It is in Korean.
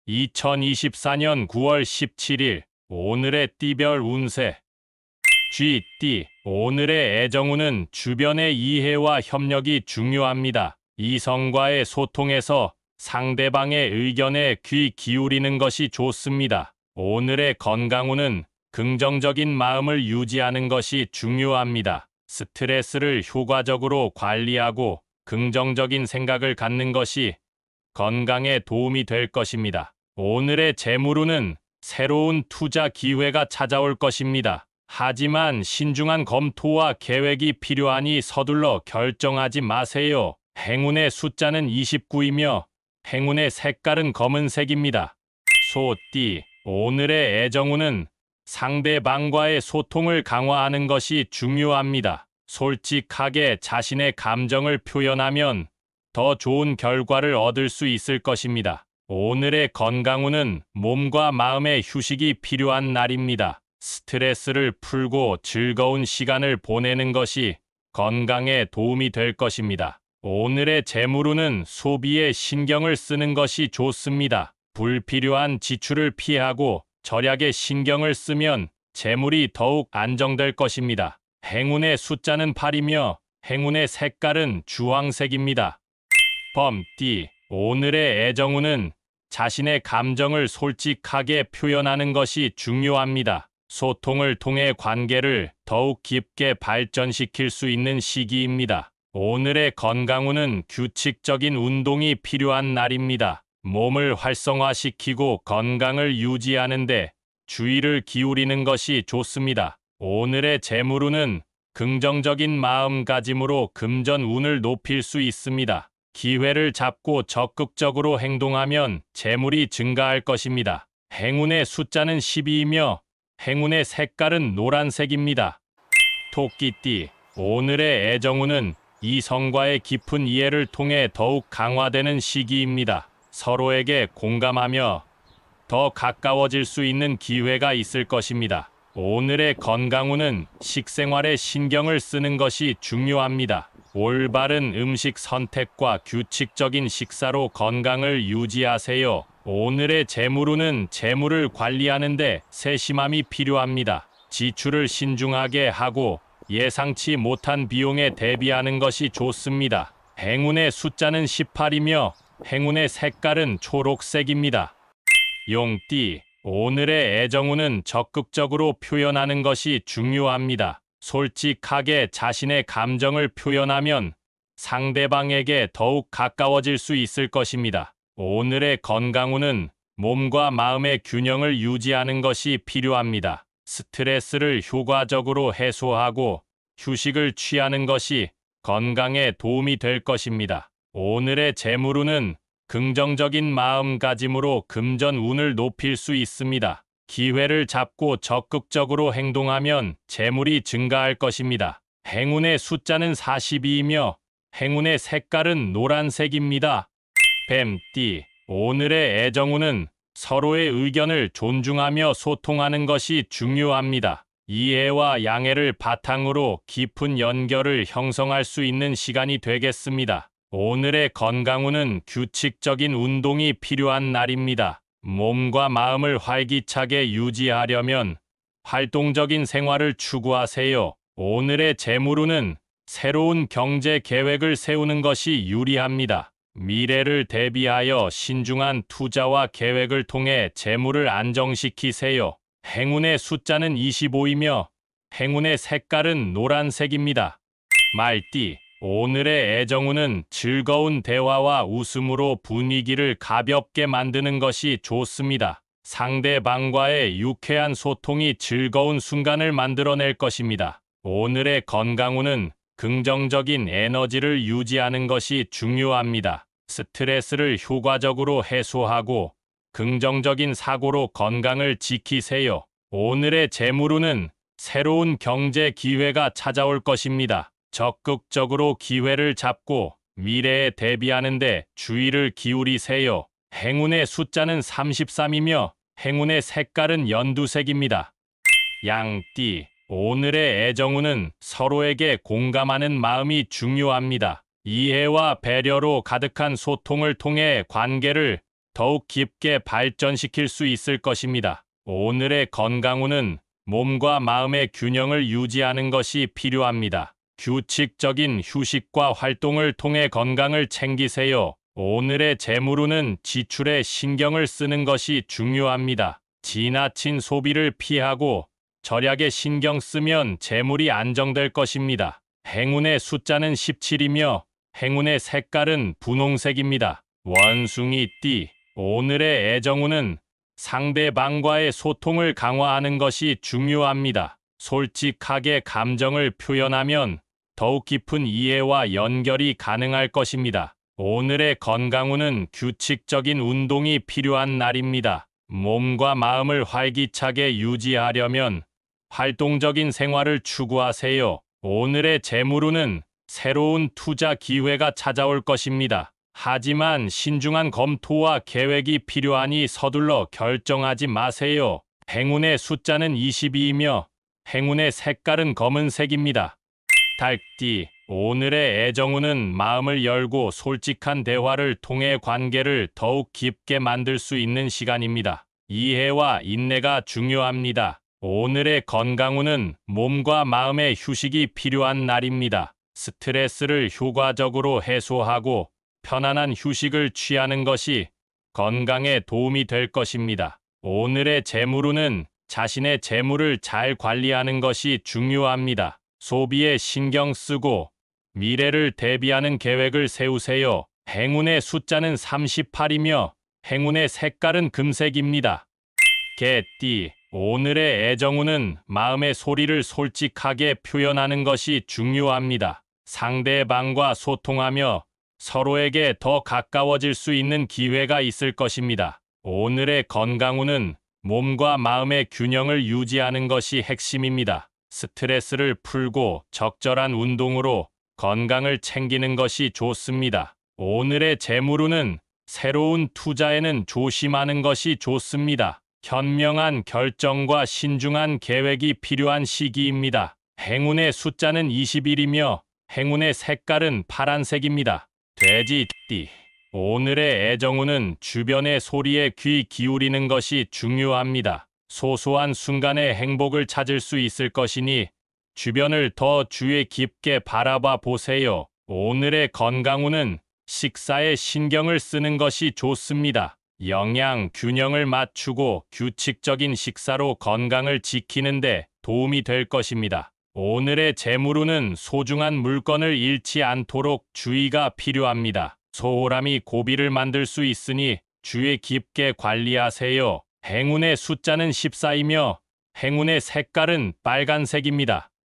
2024년 9월 17일 오늘의 띠별 운세. 쥐띠, 오늘의 애정운은 주변의 이해와 협력이 중요합니다. 이성과의 소통에서 상대방의 의견에 귀 기울이는 것이 좋습니다. 오늘의 건강운은 긍정적인 마음을 유지하는 것이 중요합니다. 스트레스를 효과적으로 관리하고 긍정적인 생각을 갖는 것이 건강에 도움이 될 것입니다. 오늘의 재물운은 새로운 투자 기회가 찾아올 것입니다. 하지만 신중한 검토와 계획이 필요하니 서둘러 결정하지 마세요. 행운의 숫자는 29이며 행운의 색깔은 검은색입니다. 소띠, 오늘의 애정운은 상대방과의 소통을 강화하는 것이 중요합니다. 솔직하게 자신의 감정을 표현하면 더 좋은 결과를 얻을 수 있을 것입니다. 오늘의 건강운은 몸과 마음의 휴식이 필요한 날입니다. 스트레스를 풀고 즐거운 시간을 보내는 것이 건강에 도움이 될 것입니다. 오늘의 재물운은 소비에 신경을 쓰는 것이 좋습니다. 불필요한 지출을 피하고 절약에 신경을 쓰면 재물이 더욱 안정될 것입니다. 행운의 숫자는 8이며 행운의 색깔은 주황색입니다. 범띠, 오늘의 애정운은 자신의 감정을 솔직하게 표현하는 것이 중요합니다. 소통을 통해 관계를 더욱 깊게 발전시킬 수 있는 시기입니다. 오늘의 건강운은 규칙적인 운동이 필요한 날입니다. 몸을 활성화시키고 건강을 유지하는 데 주의를 기울이는 것이 좋습니다. 오늘의 재물운은 긍정적인 마음가짐으로 금전운을 높일 수 있습니다. 기회를 잡고 적극적으로 행동하면 재물이 증가할 것입니다. 행운의 숫자는 12이며 행운의 색깔은 노란색입니다. 토끼띠, 오늘의 애정운은 이성과의 깊은 이해를 통해 더욱 강화되는 시기입니다. 서로에게 공감하며 더 가까워질 수 있는 기회가 있을 것입니다. 오늘의 건강운은 식생활에 신경을 쓰는 것이 중요합니다. 올바른 음식 선택과 규칙적인 식사로 건강을 유지하세요. 오늘의 재물운은 재물을 관리하는 데 세심함이 필요합니다. 지출을 신중하게 하고 예상치 못한 비용에 대비하는 것이 좋습니다. 행운의 숫자는 18이며 행운의 색깔은 초록색입니다. 용띠, 오늘의 애정운은 적극적으로 표현하는 것이 중요합니다. 솔직하게 자신의 감정을 표현하면 상대방에게 더욱 가까워질 수 있을 것입니다. 오늘의 건강운은 몸과 마음의 균형을 유지하는 것이 필요합니다. 스트레스를 효과적으로 해소하고 휴식을 취하는 것이 건강에 도움이 될 것입니다. 오늘의 재물운은 긍정적인 마음가짐으로 금전운을 높일 수 있습니다. 기회를 잡고 적극적으로 행동하면 재물이 증가할 것입니다. 행운의 숫자는 42이며 행운의 색깔은 노란색입니다. 뱀띠, 오늘의 애정운은 서로의 의견을 존중하며 소통하는 것이 중요합니다. 이해와 양해를 바탕으로 깊은 연결을 형성할 수 있는 시간이 되겠습니다. 오늘의 건강운은 규칙적인 운동이 필요한 날입니다. 몸과 마음을 활기차게 유지하려면 활동적인 생활을 추구하세요. 오늘의 재물운은 새로운 경제 계획을 세우는 것이 유리합니다. 미래를 대비하여 신중한 투자와 계획을 통해 재물을 안정시키세요. 행운의 숫자는 25이며 행운의 색깔은 노란색입니다. 말띠, 오늘의 애정운은 즐거운 대화와 웃음으로 분위기를 가볍게 만드는 것이 좋습니다. 상대방과의 유쾌한 소통이 즐거운 순간을 만들어낼 것입니다. 오늘의 건강운은 긍정적인 에너지를 유지하는 것이 중요합니다. 스트레스를 효과적으로 해소하고 긍정적인 사고로 건강을 지키세요. 오늘의 재물운은 새로운 경제 기회가 찾아올 것입니다. 적극적으로 기회를 잡고 미래에 대비하는 데 주의를 기울이세요. 행운의 숫자는 33이며 행운의 색깔은 연두색입니다. 양띠, 오늘의 애정운은 서로에게 공감하는 마음이 중요합니다. 이해와 배려로 가득한 소통을 통해 관계를 더욱 깊게 발전시킬 수 있을 것입니다. 오늘의 건강운은 몸과 마음의 균형을 유지하는 것이 필요합니다. 규칙적인 휴식과 활동을 통해 건강을 챙기세요. 오늘의 재물운은 지출에 신경을 쓰는 것이 중요합니다. 지나친 소비를 피하고 절약에 신경 쓰면 재물이 안정될 것입니다. 행운의 숫자는 17이며 행운의 색깔은 분홍색입니다. 원숭이 띠. 오늘의 애정운은 상대방과의 소통을 강화하는 것이 중요합니다. 솔직하게 감정을 표현하면 더욱 깊은 이해와 연결이 가능할 것입니다. 오늘의 건강운은 규칙적인 운동이 필요한 날입니다. 몸과 마음을 활기차게 유지하려면 활동적인 생활을 추구하세요. 오늘의 재물운은 새로운 투자 기회가 찾아올 것입니다. 하지만 신중한 검토와 계획이 필요하니 서둘러 결정하지 마세요. 행운의 숫자는 22이며 행운의 색깔은 검은색입니다. 닭띠. 오늘의 애정운은 마음을 열고 솔직한 대화를 통해 관계를 더욱 깊게 만들 수 있는 시간입니다. 이해와 인내가 중요합니다. 오늘의 건강운은 몸과 마음의 휴식이 필요한 날입니다. 스트레스를 효과적으로 해소하고 편안한 휴식을 취하는 것이 건강에 도움이 될 것입니다. 오늘의 재물운은 자신의 재물을 잘 관리하는 것이 중요합니다. 소비에 신경 쓰고 미래를 대비하는 계획을 세우세요. 행운의 숫자는 38이며 행운의 색깔은 금색입니다. 개띠. 오늘의 애정운은 마음의 소리를 솔직하게 표현하는 것이 중요합니다. 상대방과 소통하며 서로에게 더 가까워질 수 있는 기회가 있을 것입니다. 오늘의 건강운은 몸과 마음의 균형을 유지하는 것이 핵심입니다. 스트레스를 풀고 적절한 운동으로 건강을 챙기는 것이 좋습니다. 오늘의 재물운은 새로운 투자에는 조심하는 것이 좋습니다. 현명한 결정과 신중한 계획이 필요한 시기입니다. 행운의 숫자는 21이며 행운의 색깔은 파란색입니다. 돼지띠. 오늘의 애정운은 주변의 소리에 귀 기울이는 것이 중요합니다. 소소한 순간의 행복을 찾을 수 있을 것이니 주변을 더 주의 깊게 바라봐 보세요. 오늘의 건강운은 식사에 신경을 쓰는 것이 좋습니다. 영양 균형을 맞추고 규칙적인 식사로 건강을 지키는 데 도움이 될 것입니다. 오늘의 재물운은 소중한 물건을 잃지 않도록 주의가 필요합니다. 소홀함이 고비를 만들 수 있으니 주의 깊게 관리하세요. 행운의 숫자는 14이며 행운의 색깔은 빨간색입니다.